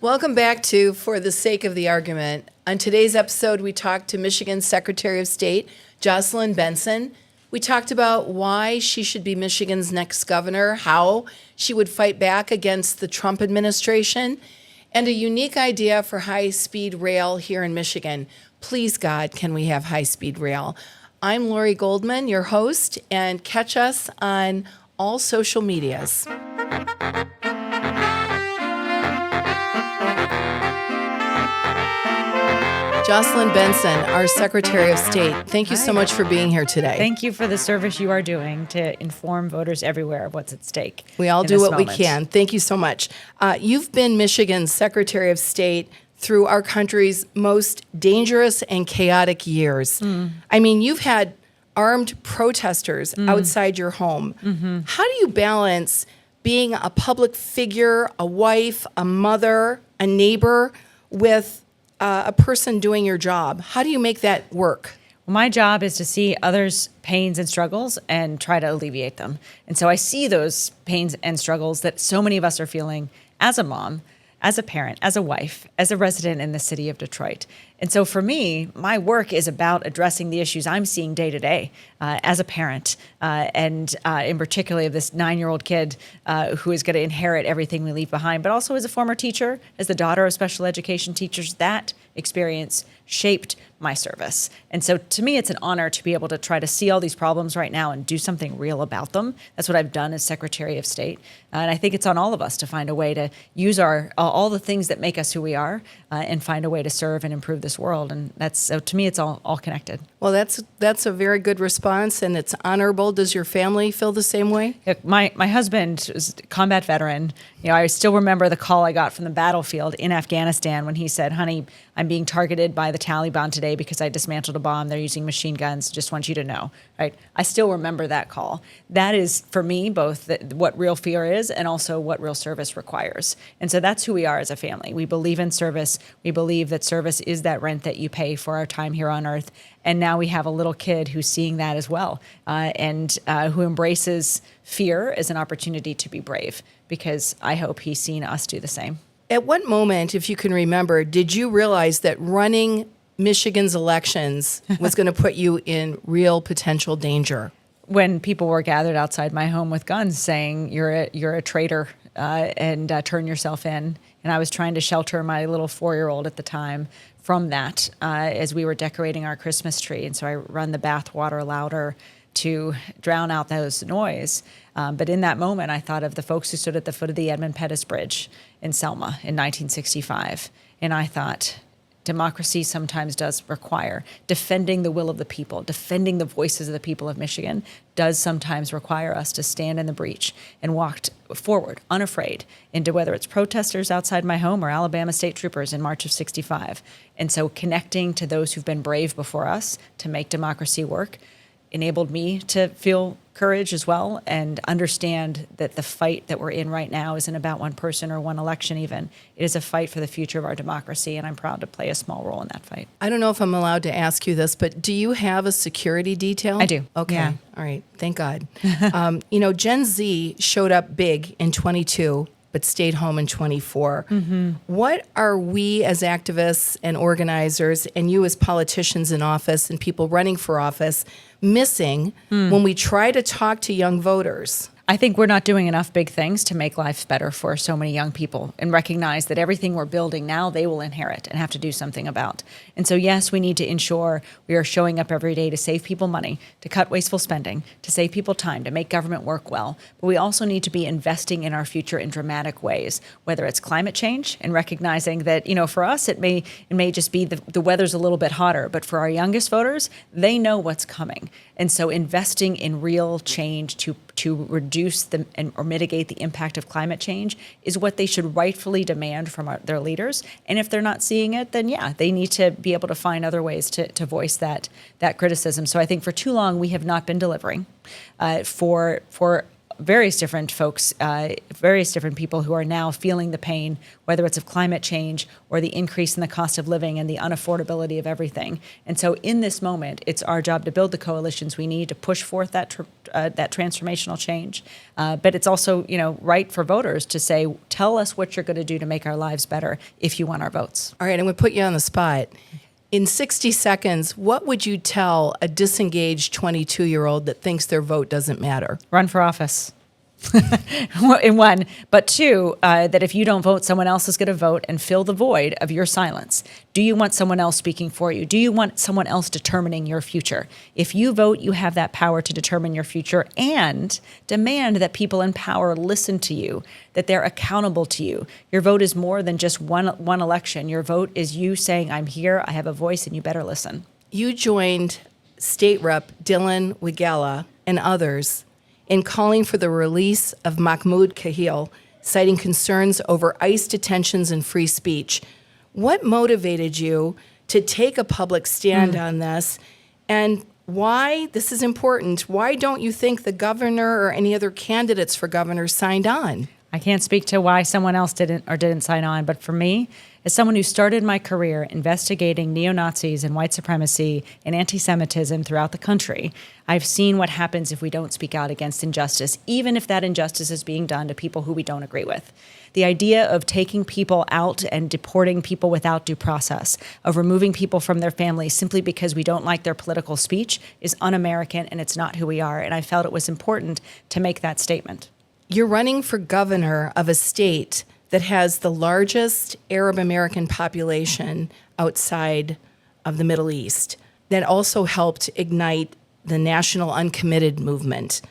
Welcome back to For the Sake of the Argument. On today's episode, we talked to Michigan's Secretary of State, Jocelyn Benson. We talked about why she should be Michigan's next governor, how she would fight back against the Trump administration, and a unique idea for high-speed rail here in Michigan. Please, God, can we have high-speed rail? I'm Lori Goldman, your host, and catch us on all social medias. Jocelyn Benson, our Secretary of State, thank you so much for being here today. Thank you for the service you are doing to inform voters everywhere of what's at stake. We all do what we can. Thank you so much. You've been Michigan's Secretary of State through our country's most dangerous and chaotic years. I mean, you've had armed protesters outside your home. How do you balance being a public figure, a wife, a mother, a neighbor, with a person doing your job? How do you make that work? Well, my job is to see others' pains and struggles and try to alleviate them. And so I see those pains and struggles that so many of us are feeling as a mom, as a parent, as a wife, as a resident in the city of Detroit. And so for me, my work is about addressing the issues I'm seeing day to day as a parent, and in particular of this 9-year-old kid who is going to inherit everything we leave behind, but also as a former teacher, as the daughter of special education teachers. That experience shaped my service. And so to me, it's an honor to be able to try to see all these problems right now and do something real about them. That's what I've done as Secretary of State. And I think it's on all of us to find a way to use our all the things that make us who we are and find a way to serve and improve this world. And that's, so to me, it's all connected. Well, that's a very good response, and it's honorable. Does your family feel the same way? My husband is a combat veteran. You know, I still remember the call I got from the battlefield in Afghanistan when he said, "Honey, I'm being targeted by the Taliban today because I dismantled a bomb. They're using machine guns. Just want you to know." Right? I still remember that call. That is, for me, both what real fear is and also what real service requires. And so that's who we are as a family. We believe in service. We believe that service is that rent that you pay for our time here on earth. And now we have a little kid who's seeing that as well, and who embraces fear as an opportunity to be brave, because I hope he's seen us do the same. At what moment, if you can remember, did you realize that running Michigan's elections was going to put you in real potential danger? When people were gathered outside my home with guns saying, you're a traitor, and turn yourself in. And I was trying to shelter my little 4-year-old at the time from that as we were decorating our Christmas tree. And so I run the bath water louder to drown out those noise. But in that moment, I thought of the folks who stood at the foot of the Edmund Pettus Bridge in Selma in 1965. And I thought, democracy sometimes does require defending the will of the people, defending the voices of the people of Michigan does sometimes require us to stand in the breach and walk forward, unafraid, into whether it's protesters outside my home or Alabama state troopers in March of '65. And so connecting to those who've been brave before us to make democracy work enabled me to feel courage as well and understand that the fight that we're in right now isn't about one person or one election even. It is a fight for the future of our democracy, and I'm proud to play a small role in that fight. I don't know if I'm allowed to ask you this, but do you have a security detail? I do. Okay. Yeah. All right. Thank God. Gen Z showed up big in 22, but stayed home in 24. What are we as activists and organizers, and you as politicians in office and people running for office, missing when we try to talk to young voters? I think we're not doing enough big things to make life better for so many young people and recognize that everything we're building now, they will inherit and have to do something about. And so, yes, we need to ensure we are showing up every day to save people money, to cut wasteful spending, to save people time, to make government work well. But we also need to be investing in our future in dramatic ways, whether it's climate change and recognizing that, for us, it may just be the weather's a little bit hotter, but for our youngest voters, they know what's coming. And so investing in real change to reduce or mitigate the impact of climate change is what they should rightfully demand from their leaders. And if they're not seeing it, then they need to be able to find other ways to voice that criticism. So I think for too long we have not been delivering for various different folks, various different people who are now feeling the pain, whether it's of climate change or the increase in the cost of living and the unaffordability of everything. And so in this moment, it's our job to build the coalitions we need to push forth that transformational change. But it's also, right for voters to say, tell us what you're going to do to make our lives better if you want our votes. All right, I'm going to put you on the spot. In 60 seconds, what would you tell a disengaged 22-year-old that thinks their vote doesn't matter? Run for office. In one, but two, that if you don't vote, someone else is going to vote and fill the void of your silence. Do you want someone else speaking for you? Do you want someone else determining your future? If you vote, you have that power to determine your future and demand that people in power listen to you, that they're accountable to you. Your vote is more than just one election. Your vote is you saying, I'm here, I have a voice, and you better listen. You joined State Rep Dylan Wigella and others in calling for the release of Mahmoud Kahil, citing concerns over ICE detentions and free speech. What motivated you to take a public stand on this? And why, this is important, why don't you think the governor or any other candidates for governor signed on? I can't speak to why someone else didn't sign on, but for me, as someone who started my career investigating neo-Nazis and white supremacy and anti-Semitism throughout the country, I've seen what happens if we don't speak out against injustice, even if that injustice is being done to people who we don't agree with. The idea of taking people out and deporting people without due process, of removing people from their families simply because we don't like their political speech is un-American, and it's not who we are. And I felt it was important to make that statement. You're running for governor of a state that has the largest Arab American population outside of the Middle East, that also helped ignite the national uncommitted movement.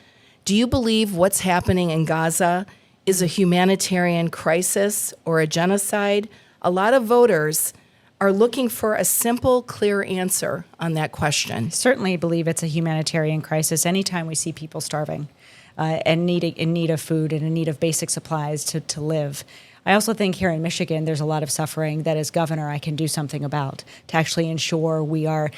Do you believe what's happening in Gaza is a humanitarian crisis or a genocide? A lot of voters are looking for a simple, clear answer on that question. I certainly believe it's a humanitarian crisis anytime we see people starving and in need of food and in need of basic supplies to live. I also think here in Michigan, there's a lot of suffering that as governor I can do something about to actually ensure we are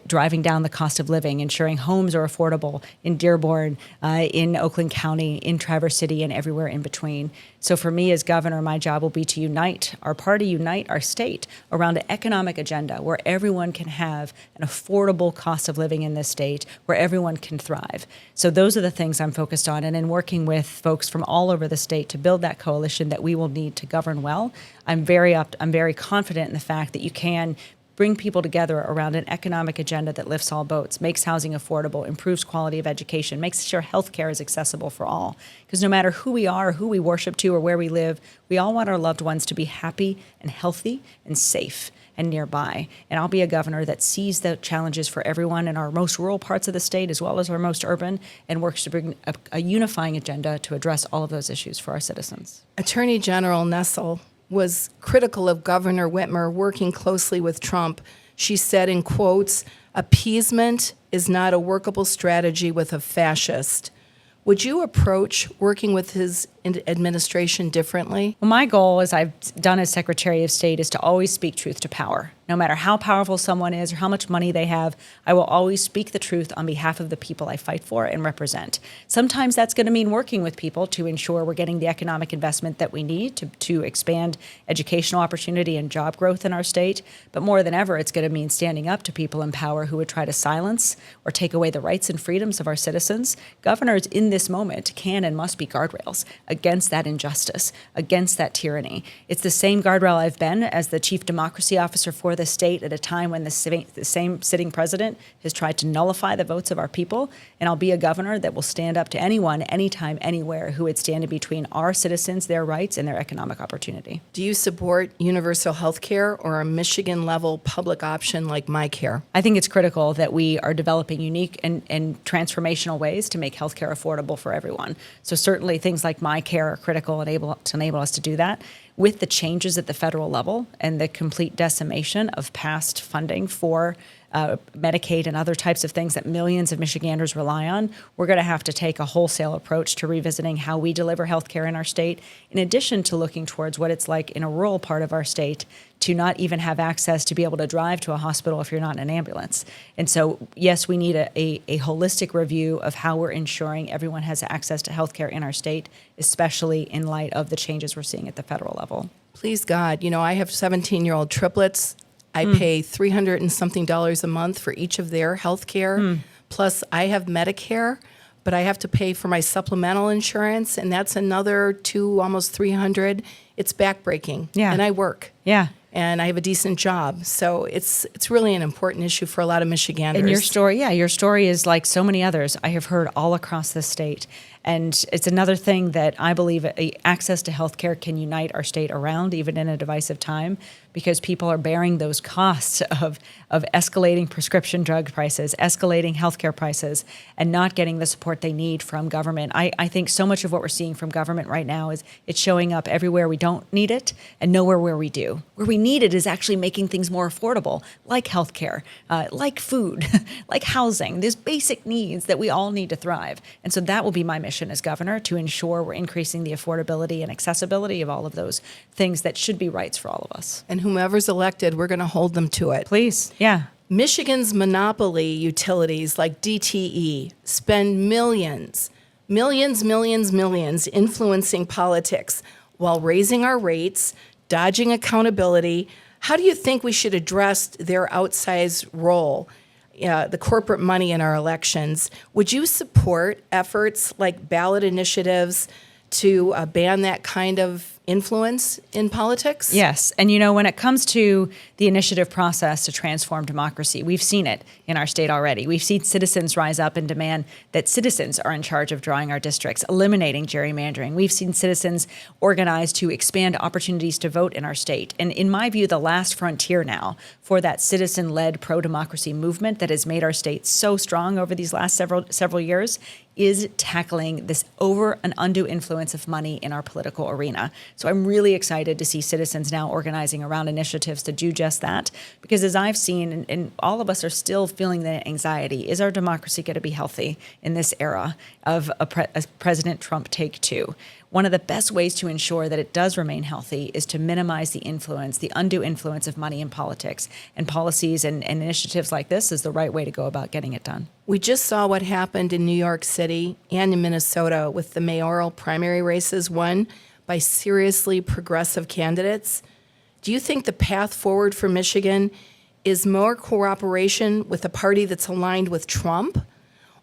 driving down the cost of living, ensuring homes are affordable in Dearborn, in Oakland County, in Traverse City, and everywhere in between. So for me as governor, my job will be to unite our party, unite our state around an economic agenda where everyone can have an affordable cost of living in this state, where everyone can thrive. So those are the things I'm focused on. And in working with folks from all over the state to build that coalition that we will need to govern well, I'm very confident in the fact that you can bring people together around an economic agenda that lifts all boats, makes housing affordable, improves quality of education, makes sure health care is accessible for all. Because no matter who we are, or who we worship to, or where we live, we all want our loved ones to be happy and healthy and safe and nearby. And I'll be a governor that sees the challenges for everyone in our most rural parts of the state as well as our most urban, and works to bring a unifying agenda to address all of those issues for our citizens. Attorney General Nessel was critical of Governor Whitmer working closely with Trump. She said, in quotes, "Appeasement is not a workable strategy with a fascist." Would you approach working with his administration differently? Well, my goal, as I've done as Secretary of State, is to always speak truth to power. No matter how powerful someone is or how much money they have, I will always speak the truth on behalf of the people I fight for and represent. Sometimes that's going to mean working with people to ensure we're getting the economic investment that we need to expand educational opportunity and job growth in our state. But more than ever, it's going to mean standing up to people in power who would try to silence or take away the rights and freedoms of our citizens. Governors in this moment can and must be guardrails against that injustice, against that tyranny. It's the same guardrail I've been as the chief democracy officer for the state at a time when the same sitting president has tried to nullify the votes of our people. And I'll be a governor that will stand up to anyone, anytime, anywhere who would stand in between our citizens, their rights, and their economic opportunity. Do you support universal health care or a Michigan-level public option like MyCare? I think it's critical that we are developing unique and transformational ways to make healthcare affordable for everyone. So certainly things like MyCare are critical to enable us to do that. With the changes at the federal level and the complete decimation of past funding for Medicaid and other types of things that millions of Michiganders rely on, we're going to have to take a wholesale approach to revisiting how we deliver healthcare in our state, in addition to looking towards what it's like in a rural part of our state to not even have access to be able to drive to a hospital if you're not in an ambulance. And so, yes, we need a holistic review of how we're ensuring everyone has access to healthcare in our state, especially in light of the changes we're seeing at the federal level. Please God, I have 17-year-old triplets. I pay $300 and something a month for each of their health care. Plus, I have Medicare, but I have to pay for my supplemental insurance, and that's another almost $300. It's backbreaking. Yeah. And I work. Yeah. And I have a decent job. So it's really an important issue for a lot of Michiganders. And your story is like so many others I have heard all across the state. And it's another thing that I believe access to healthcare can unite our state around, even in a divisive time, because people are bearing those costs of escalating prescription drug prices, escalating healthcare prices, and not getting the support they need from government. I think so much of what we're seeing from government right now is it's showing up everywhere we don't need it and nowhere where we do. Where we need it is actually making things more affordable, like healthcare, like food, like housing. There's basic needs that we all need to thrive. And so that will be my mission as governor, to ensure we're increasing the affordability and accessibility of all of those things that should be rights for all of us. And whomever's elected, we're going to hold them to it. Please, yeah. Michigan's monopoly utilities like DTE spend millions influencing politics while raising our rates, dodging accountability. How do you think we should address their outsized role, the corporate money in our elections? Would you support efforts like ballot initiatives to ban that kind of influence in politics? Yes. And, when it comes to the initiative process to transform democracy, we've seen it in our state already. We've seen citizens rise up and demand that citizens are in charge of drawing our districts, eliminating gerrymandering. We've seen citizens organize to expand opportunities to vote in our state. And in my view, the last frontier now for that citizen-led pro-democracy movement that has made our state so strong over these last several years is tackling this over and undue influence of money in our political arena. So I'm really excited to see citizens now organizing around initiatives to do just that, because as I've seen, and all of us are still feeling the anxiety, is our democracy going to be healthy in this era of a President Trump take two? One of the best ways to ensure that it does remain healthy is to minimize the undue influence of money in politics. And policies and initiatives like this is the right way to go about getting it done. We just saw what happened in New York City and in Minnesota with the mayoral primary races won by seriously progressive candidates. Do you think the path forward for Michigan is more cooperation with a party that's aligned with Trump,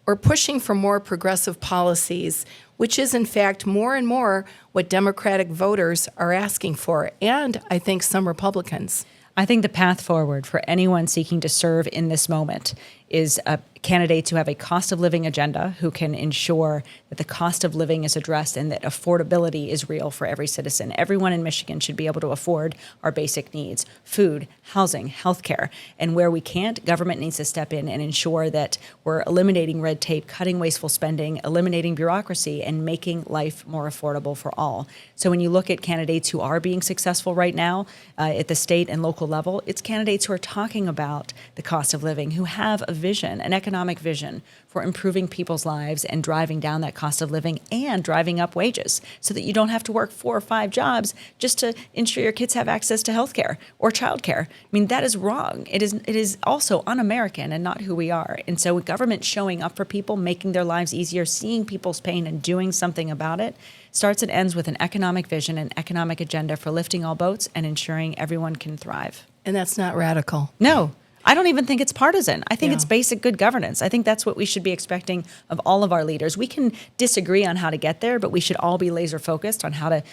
or pushing for more progressive policies, which is in fact more and more what Democratic voters are asking for, and I think some Republicans? I think the path forward for anyone seeking to serve in this moment is candidates who have a cost of living agenda, who can ensure that the cost of living is addressed and that affordability is real for every citizen. Everyone in Michigan should be able to afford our basic needs: food, housing, healthcare. And where we can't, government needs to step in and ensure that we're eliminating red tape, cutting wasteful spending, eliminating bureaucracy, and making life more affordable for all. So when you look at candidates who are being successful right now at the state and local level, it's candidates who are talking about the cost of living, who have a vision, an economic vision for improving people's lives and driving down that cost of living and driving up wages so that you don't have to work 4 or 5 jobs just to ensure your kids have access to health care or childcare. I mean, that is wrong. It is also un-American and not who we are. And so government showing up for people, making their lives easier, seeing people's pain and doing something about it starts and ends with an economic vision and economic agenda for lifting all boats and ensuring everyone can thrive. And that's not radical. No. I don't even think it's partisan. I think Yeah. it's basic good governance. I think that's what we should be expecting of all of our leaders. We can disagree on how to get there, but we should all be laser focused on how to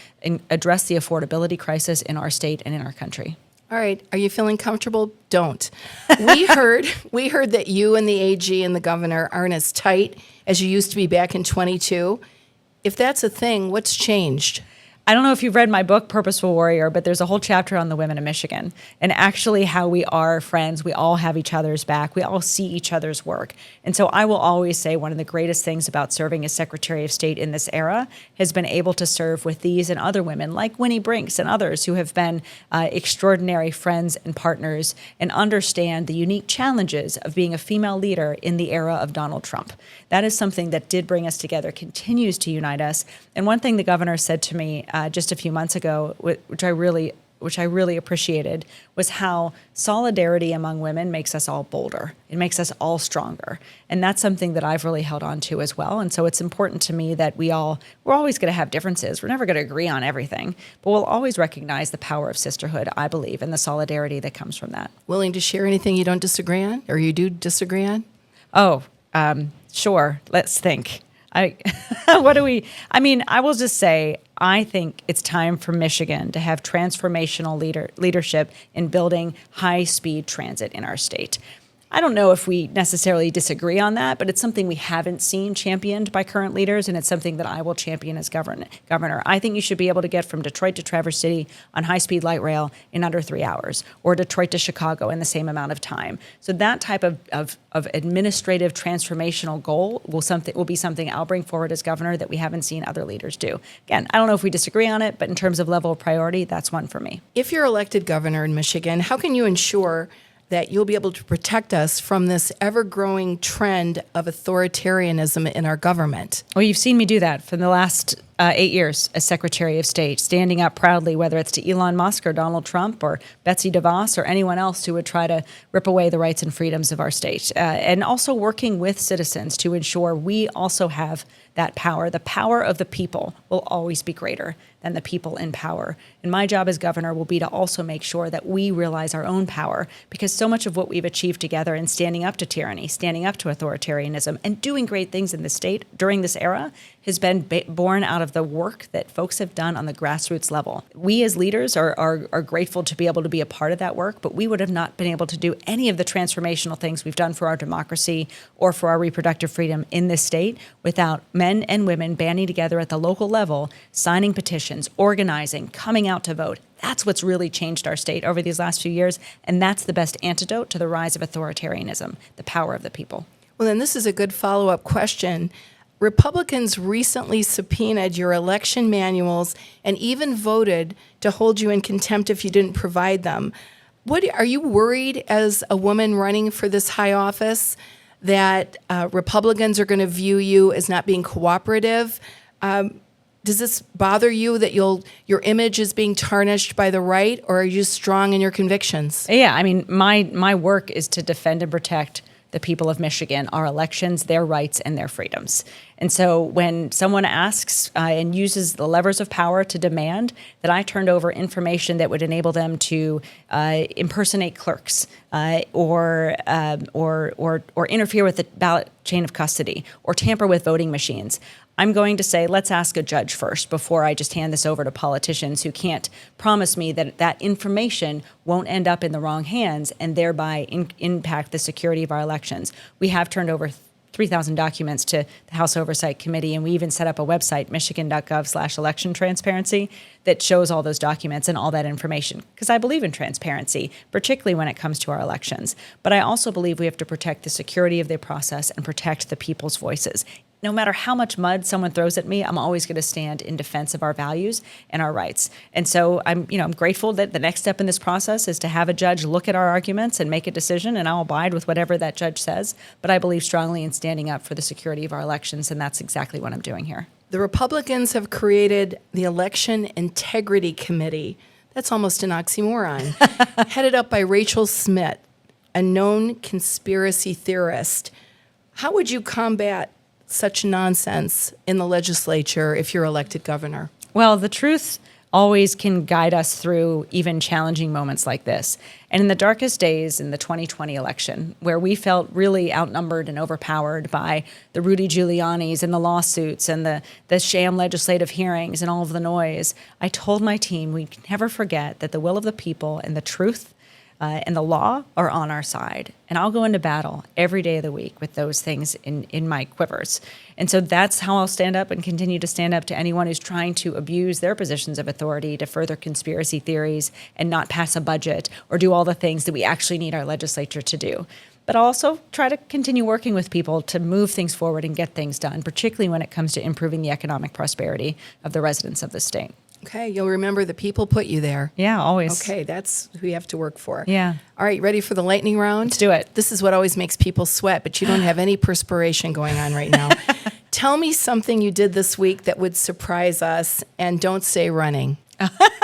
address the affordability crisis in our state and in our country. All right. Are you feeling comfortable? Don't. We heard that you and the AG and the governor aren't as tight as you used to be back in 22. If that's a thing, what's changed? I don't know if you've read my book, Purposeful Warrior, but there's a whole chapter on the women of Michigan and actually how we are friends. We all have each other's back. We all see each other's work. And so I will always say one of the greatest things about serving as Secretary of State in this era has been able to serve with these and other women like Winnie Brinks and others who have been extraordinary friends and partners and understand the unique challenges of being a female leader in the era of Donald Trump. That is something that did bring us together, continues to unite us. And one thing the governor said to me just a few months ago, which I really appreciated, was how solidarity among women makes us all bolder. It makes us all stronger. And that's something that I've really held on to as well. And so it's important to me that we're always going to have differences. We're never going to agree on everything, but we'll always recognize the power of sisterhood, I believe, and the solidarity that comes from that. Willing to share anything you don't disagree on or you do disagree on? Oh, sure. Let's think. I will just say, I think it's time for Michigan to have transformational leadership in building high-speed transit in our state. I don't know if we necessarily disagree on that, but it's something we haven't seen championed by current leaders, and it's something that I will champion as governor. I think you should be able to get from Detroit to Traverse City on high-speed light rail in under 3 hours, or Detroit to Chicago in the same amount of time. So that type of administrative transformational goal will be something I'll bring forward as governor that we haven't seen other leaders do. Again, I don't know if we disagree on it, but in terms of level of priority, that's one for me. If you're elected governor in Michigan, how can you ensure that you'll be able to protect us from this ever-growing trend of authoritarianism in our government? Well, you've seen me do that for the last 8 years as Secretary of State, standing up proudly, whether it's to Elon Musk or Donald Trump or Betsy DeVos or anyone else who would try to rip away the rights and freedoms of our state, and also working with citizens to ensure we also have that power. The power of the people will always be greater than the people in power. And my job as governor will be to also make sure that we realize our own power, because so much of what we've achieved together in standing up to tyranny, standing up to authoritarianism, and doing great things in the state during this era has been born out of the work that folks have done on the grassroots level. We as leaders are grateful to be able to be a part of that work, but we would have not been able to do any of the transformational things we've done for our democracy or for our reproductive freedom in this state without men and women banding together at the local level, signing petitions, organizing, coming out to vote. That's what's really changed our state over these last few years, and that's the best antidote to the rise of authoritarianism, the power of the people. Well, then this is a good follow-up question. Republicans recently subpoenaed your election manuals and even voted to hold you in contempt if you didn't provide them. Are you worried as a woman running for this high office that Republicans are going to view you as not being cooperative? Does this bother you that your image is being tarnished by the right, or are you strong in your convictions? Yeah, I mean, my work is to defend and protect the people of Michigan, our elections, their rights, and their freedoms. And so when someone asks and uses the levers of power to demand that I turned over information that would enable them to impersonate clerks or interfere with the ballot chain of custody or tamper with voting machines, I'm going to say, let's ask a judge first before I just hand this over to politicians who can't promise me that that information won't end up in the wrong hands and thereby impact the security of our elections. We have turned over 3,000 documents to the House Oversight Committee, and we even set up a website, michigan.gov/election transparency, that shows all those documents and all that information, because I believe in transparency, particularly when it comes to our elections. But I also believe we have to protect the security of the process and protect the people's voices. No matter how much mud someone throws at me, I'm always going to stand in defense of our values and our rights. And so I'm grateful that the next step in this process is to have a judge look at our arguments and make a decision, and I'll abide with whatever that judge says. But I believe strongly in standing up for the security of our elections, and that's exactly what I'm doing here. The Republicans have created the Election Integrity Committee. That's almost an oxymoron. Headed up by Rachel Smith, a known conspiracy theorist. How would you combat such nonsense in the legislature if you're elected governor? Well, the truth always can guide us through even challenging moments like this. And in the darkest days in the 2020 election, where we felt really outnumbered and overpowered by the Rudy Giulianis and the lawsuits and the sham legislative hearings and all of the noise, I told my team we'd never forget that the will of the people and the truth and the law are on our side. And I'll go into battle every day of the week with those things in my quivers. And so that's how I'll stand up and continue to stand up to anyone who's trying to abuse their positions of authority to further conspiracy theories and not pass a budget or do all the things that we actually need our legislature to do. But I'll also try to continue working with people to move things forward and get things done, particularly when it comes to improving the economic prosperity of the residents of the state. Okay, you'll remember the people put you there. Yeah, always. Okay, that's who you have to work for. Yeah. All right, ready for the lightning round? Let's do it. This is what always makes people sweat, but you don't have any perspiration going on right now. Tell me something you did this week that would surprise us, and don't say running.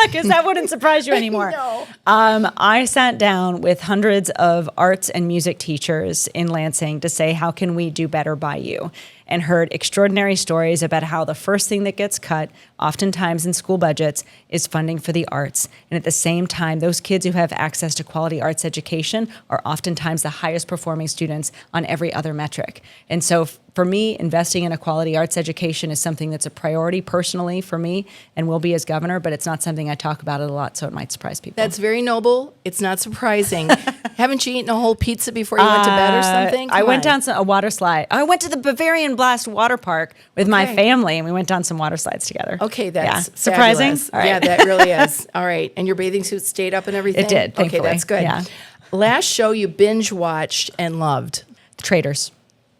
Because that wouldn't surprise you anymore. No. I sat down with hundreds of arts and music teachers in Lansing to say, how can we do better by you? And heard extraordinary stories about how the first thing that gets cut, oftentimes in school budgets, is funding for the arts. And at the same time, those kids who have access to quality arts education are oftentimes the highest performing students on every other metric. And so for me, investing in a quality arts education is something that's a priority personally for me and will be as governor, but it's not something I talk about it a lot, so it might surprise people. That's very noble. It's not surprising. Haven't you eaten a whole pizza before you went to bed or something? I Come went on. down a water slide. I went to the Bavarian Blast water park with my Okay. family, and we went down some water slides together. Okay, that's yeah. Surprising. fabulous. All right. Yeah, that really is. All right, and your bathing suit stayed up and everything? It did, Okay, thankfully. that's good. Yeah. Last show you binge watched and loved. Traders.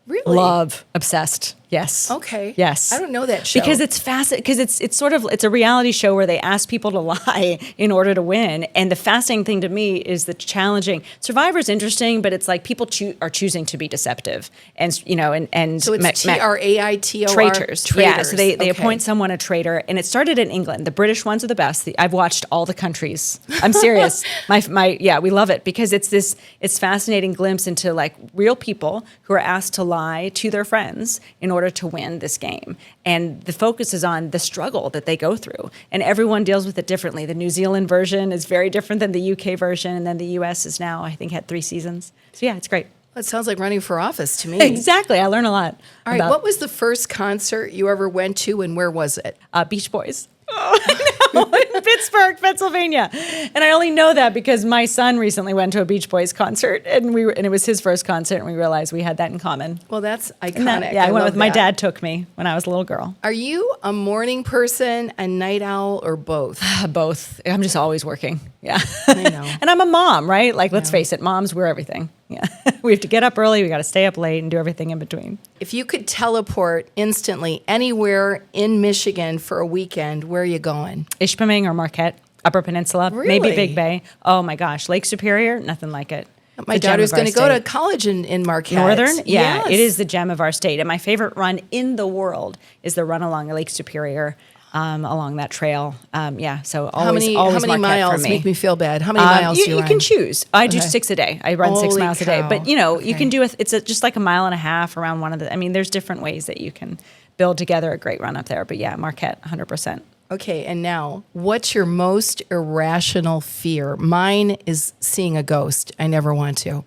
Really? Love. Obsessed. Yes. Okay. Yes. I don't know that show. Because it's fascinating. Because it's a reality show where they ask people to lie in order to win. And the fascinating thing to me is the challenging. Survivor's interesting, but it's like people are choosing to be deceptive, and So it's Traitor. traitors. Yeah, so they Okay. appoint someone a traitor, and it started in England. The British ones are the best. I've watched all the countries. I'm serious. We love it because it's fascinating glimpse into like real people who are asked to lie to their friends in order to win this game. And the focus is on the struggle that they go through, and everyone deals with it differently. The New Zealand version is very different than the UK version, and then the US is now, I think, had 3 seasons. So yeah, it's great. That sounds like running for office to me. Exactly. I learn a lot. All right, what was the first concert you ever went to, and where was it? Beach Boys. Oh, I know, in Pittsburgh, Pennsylvania. And I only know that because my son recently went to a Beach Boys concert, and it was his first concert, and we realized we had that in common. Well, that's iconic. And I went love with my that. dad took me when I was a little girl. Are you a morning person, a night owl, or both? Both. I'm just always working. Yeah. I know. And I'm a mom, right? Like, let's face it, moms, we're everything. Yeah. We have to get up early, we got to stay up late, and do everything in between. If you could teleport instantly anywhere in Michigan for a weekend, where are you going? Ishpeming or Marquette, Upper Peninsula, maybe Really? Big Bay. Oh my gosh, Lake Superior, nothing like it. My The gem daughter's of our going to go to state. college in Marquette. Northern? Yeah, Yes. it is the gem of our state. And my favorite run in the world is the run along Lake Superior, along that trail. So always, How many Marquette miles? for me. Make me feel bad. How many miles do you You run? can choose. I do Okay. 6 a day. I run 6 Holy miles a day. cow. But you Okay. can do just like a mile and a half around one of the. I mean, there's different ways that you can build together a great run up there. But yeah, Marquette, 100%. Okay, and now, what's your most irrational fear? Mine is seeing a ghost. I never want to.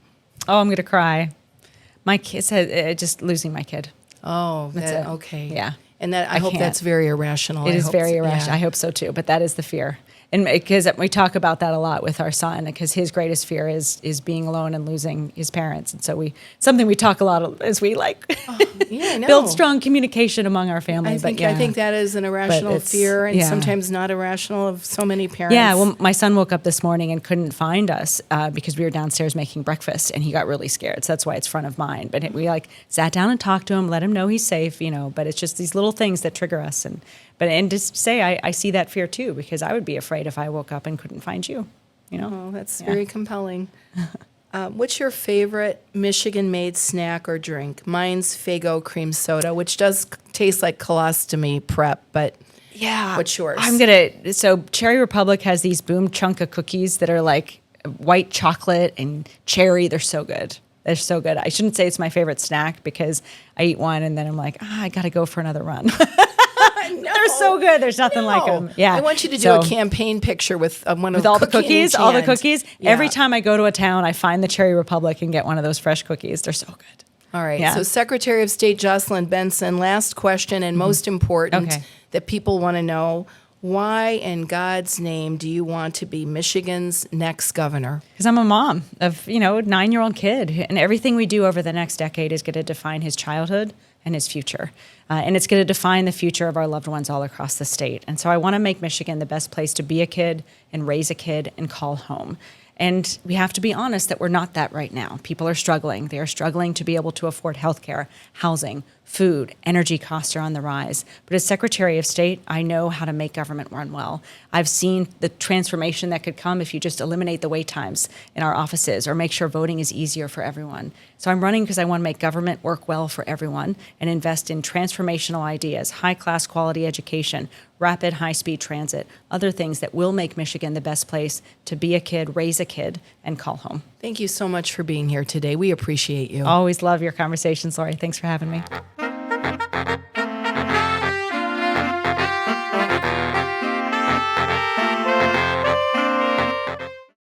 Oh, I'm gonna cry. My kid said just losing my kid. Oh, That's it. okay. Yeah. And that I I hope can't. that's very irrational. It I is hope very so- irrational. yeah. I hope so too. But that is the fear, and because we talk about that a lot with our son, because his greatest fear is being alone and losing his parents, and so something we talk a lot as we Yeah, I know. build strong communication among our family. I think but yeah. I think that is an irrational it's- fear, and yeah. sometimes not irrational of so many parents. Yeah, well, my son woke up this morning and couldn't find us because we were downstairs making breakfast, and he got really scared. So that's why it's front of mind. But we sat down and talked to him, let him know he's safe, But it's just these little things that trigger us, and just say I see that fear too, because I would be afraid if I woke up and couldn't find you. Oh, that's Yeah. very compelling. What's your favorite Michigan-made snack or drink? Mine's Faygo cream soda, which does taste like colostomy prep, but Yeah. What's yours? So Cherry Republic has these Boom Chunka cookies that are like white chocolate and cherry. They're so good. They're so good. I shouldn't say it's my favorite snack because I eat one and then I'm like, I got to go for another run. They're so good. There's nothing like them. Yeah. I want you to do a campaign picture with one of with all the cookie in cookies, all the hand. cookies. Yeah. Every time I go to a town, I find the Cherry Republic and get one of those fresh cookies. They're so good. All right. Yeah. So Secretary of State Jocelyn Benson, last question and most important Okay. that people want to know. Why in God's name do you want to be Michigan's next governor? Because I'm a mom of, a 9-year-old kid, and everything we do over the next decade is going to define his childhood and his future. And it's going to define the future of our loved ones all across the state. And so I want to make Michigan the best place to be a kid and raise a kid and call home. And we have to be honest that we're not that right now. People are struggling. They are struggling to be able to afford healthcare, housing, food, energy costs are on the rise. But as Secretary of State, I know how to make government run well. I've seen the transformation that could come if you just eliminate the wait times in our offices or make sure voting is easier for everyone. So I'm running because I want to make government work well for everyone and invest in transformational ideas, high-class quality education, rapid high-speed transit, other things that will make Michigan the best place to be a kid, raise a kid, and call home. Thank you so much for being here today. We appreciate you. Always love your conversations, Lori. Thanks for having me.